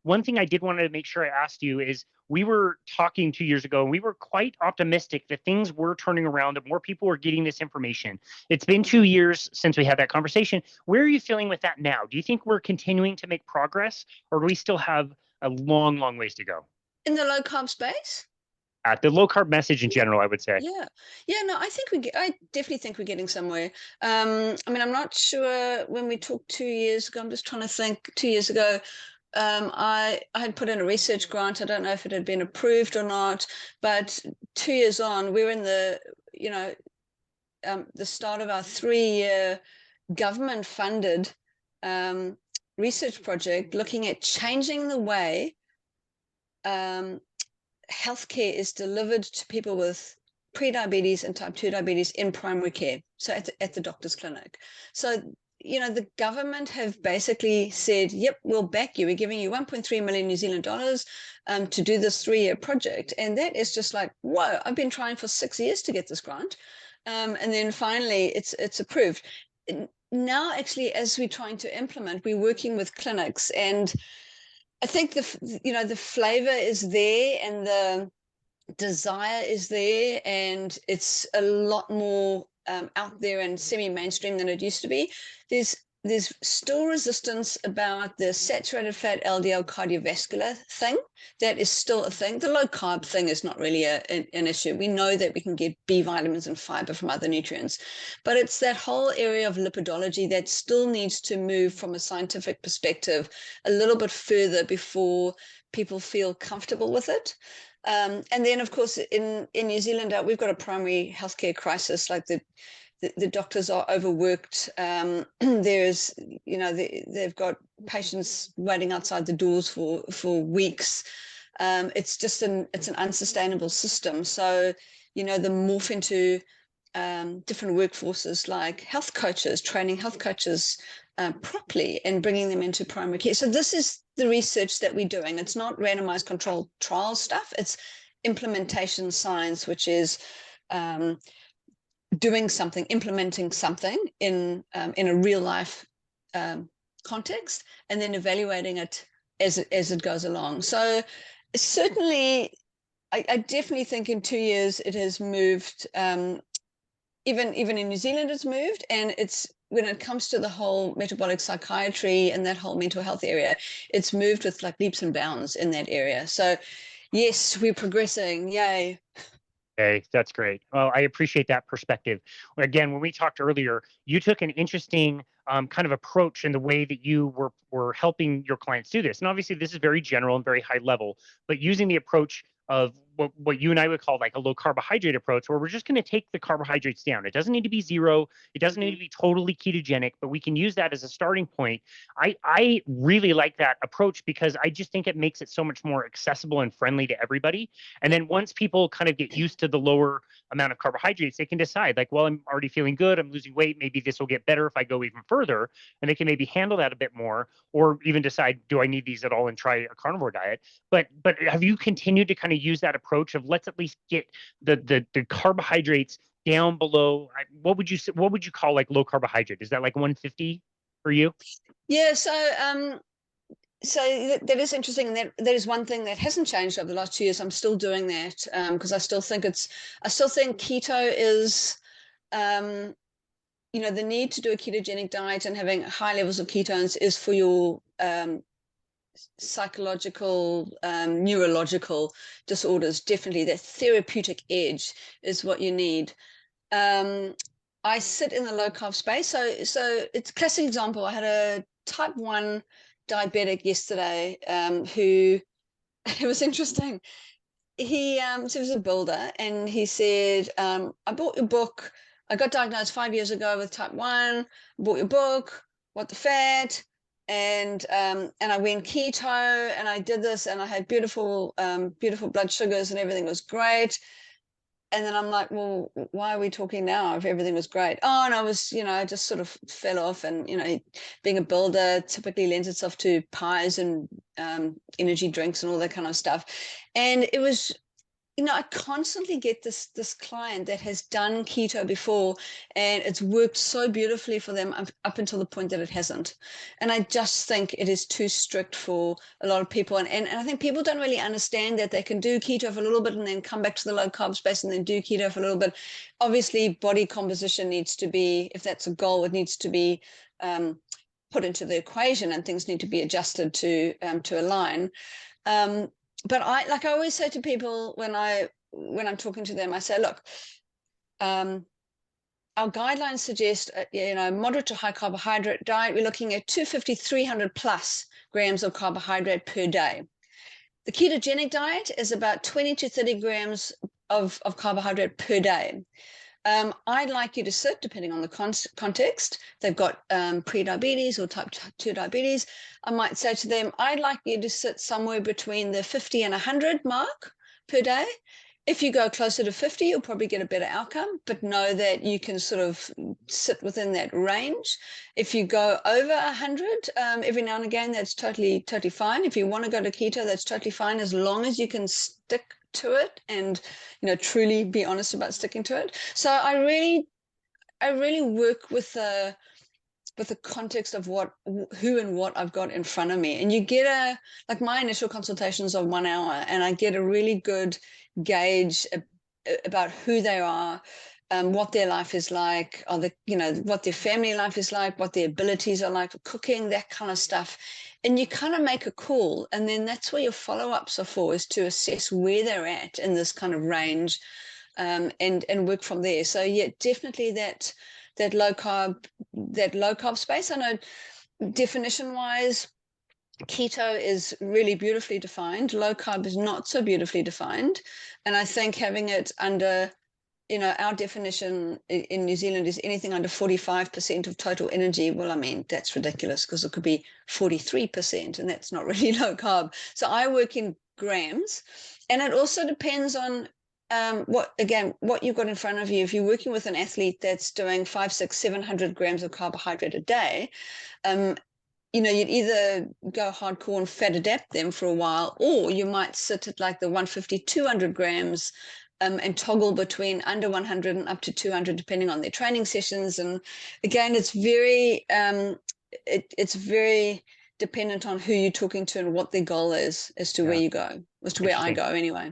one thing I did want to make sure I asked you is, we were talking 2 years ago and we were quite optimistic that things were turning around, that more people were getting this information. It's been 2 years since we had that conversation. Where are you feeling with that now? Do you think we're continuing to make progress, or do we still have a long, long ways to go? In the low carb space? At the low carb message in general, I would say. Yeah, no, I definitely think we're getting somewhere. I mean, I'm not sure when we talked 2 years ago. I'm just trying to think. 2 years ago, I had put in a research grant. I don't know if it had been approved or not, but 2 years on, we're in the start of our 3-year government-funded research project looking at changing the way healthcare is delivered to people with pre-diabetes and type 2 diabetes in primary care, so at the doctor's clinic. So, the government have basically said, yep, we'll back you. We're giving you 1.3 million New Zealand dollars to do this 3-year project. And that is just like, whoa, I've been trying for 6 years to get this grant. And then finally it's approved. Now, actually, as we're trying to implement, we're working with clinics, and I think the flavor is there and the desire is there, and it's a lot more out there and semi-mainstream than it used to be. There's still resistance about the saturated fat LDL cardiovascular thing. That is still a thing. The low carb thing is not really an issue. We know that we can get B vitamins and fiber from other nutrients, but it's that whole area of lipidology that still needs to move from a scientific perspective a little bit further before people feel comfortable with it. And then, of course, in New Zealand, we've got a primary healthcare crisis. Like the doctors are overworked. There's, they've got patients waiting outside the doors for weeks. It's just it's an unsustainable system. So, the morph into different workforces like health coaches, training health coaches properly and bringing them into primary care. So this is the research that we're doing. It's not randomized controlled trial stuff. It's implementation science, which is doing something, implementing something in a real life context, and then evaluating it as it goes along. So certainly, I definitely think in 2 years it has moved. Even in New Zealand, it's moved, and it's, when it comes to the whole metabolic psychiatry and that whole mental health area, it's moved with like leaps and bounds in that area. So yes, we're progressing. Yay. Okay, that's great. Well, I appreciate that perspective. Again, when we talked earlier, you took an interesting kind of approach in the way that you were helping your clients do this. And obviously, this is very general and very high level, but using the approach of what you and I would call like a low carbohydrate approach, where we're just going to take the carbohydrates down. It doesn't need to be zero. It doesn't need to be totally ketogenic, but we can use that as a starting point. I really like that approach because I just think it makes it so much more accessible and friendly to everybody. And then once people kind of get used to the lower amount of carbohydrates, they can decide like, well, I'm already feeling good. I'm losing weight. Maybe this will get better if I go even further. And they can maybe handle that a bit more, or even decide, do I need these at all, and try a carnivore diet. But have you continued to kind of use that approach of, let's at least get the carbohydrates down below, what would you call like low carbohydrate? Is that like 150 for you? Yeah, so that is interesting, and that is one thing that hasn't changed over the last 2 years. I'm still doing that because I still think keto is the need to do a ketogenic diet and having high levels of ketones is for your psychological, neurological disorders. Definitely that therapeutic edge is what you need. I sit in the low carb space, so it's a classic example. I had a type 1 diabetic yesterday who, it was interesting. He was a builder, and he said, I bought your book. I got diagnosed 5 years ago with type 1, bought your book, what the fat, and I went keto, and I did this, and I had beautiful blood sugars, and everything was great. And then I'm like, well, why are we talking now if everything was great? Oh, and I was, I just sort of fell off, and, being a builder typically lends itself to pies and energy drinks and all that kind of stuff. And it was, I constantly get this client that has done keto before, and it's worked so beautifully for them up until the point that it hasn't. And I just think it is too strict for a lot of people. And I think people don't really understand that they can do keto for a little bit and then come back to the low carb space and then do keto for a little bit. Obviously, body composition needs to be, if that's a goal, it needs to be put into the equation, and things need to be adjusted to align. But I always say to people when I'm talking to them, I say, look, our guidelines suggest, moderate to high carbohydrate diet. We're looking at 250, 300 plus grams of carbohydrate per day. The ketogenic diet is about 20 to 30 grams of carbohydrate per day. I'd like you to sit, depending on the context. They've got pre-diabetes or type 2 diabetes. I might say to them, I'd like you to sit somewhere between the 50 and 100 mark per day. If you go closer to 50, you'll probably get a better outcome, but know that you can sort of sit within that range. If you go over 100 every now and again, that's totally fine. If you want to go to keto, that's totally fine, as long as you can stick to it and truly be honest about sticking to it. So I really work with the context of who and what I've got in front of me. And you get my initial consultations are 1 hour, and I get a really good gauge about who they are, what their life is like, or what their family life is like, what their abilities are like for cooking, that kind of stuff. And you kind of make a call, and then that's where your follow-ups are for, is to assess where they're at in this kind of range, and work from there. So yeah, definitely that low carb space. I know definition wise, keto is really beautifully defined. Low carb is not so beautifully defined. And I think having it under, our definition in New Zealand is anything under 45% of total energy. Well, I mean, that's ridiculous, because it could be 43%, and that's not really low carb. So I work in grams, and it also depends on what you've got in front of you. If you're working with an athlete that's doing 500, 600, 700 grams of carbohydrate a day, you'd either go hardcore and fat adapt them for a while, or you might sit at like the 150, 200 grams and toggle between under 100 and up to 200, depending on their training sessions. And again, it's very dependent on who you're talking to and what their goal is, as to where you go, as to where I go anyway.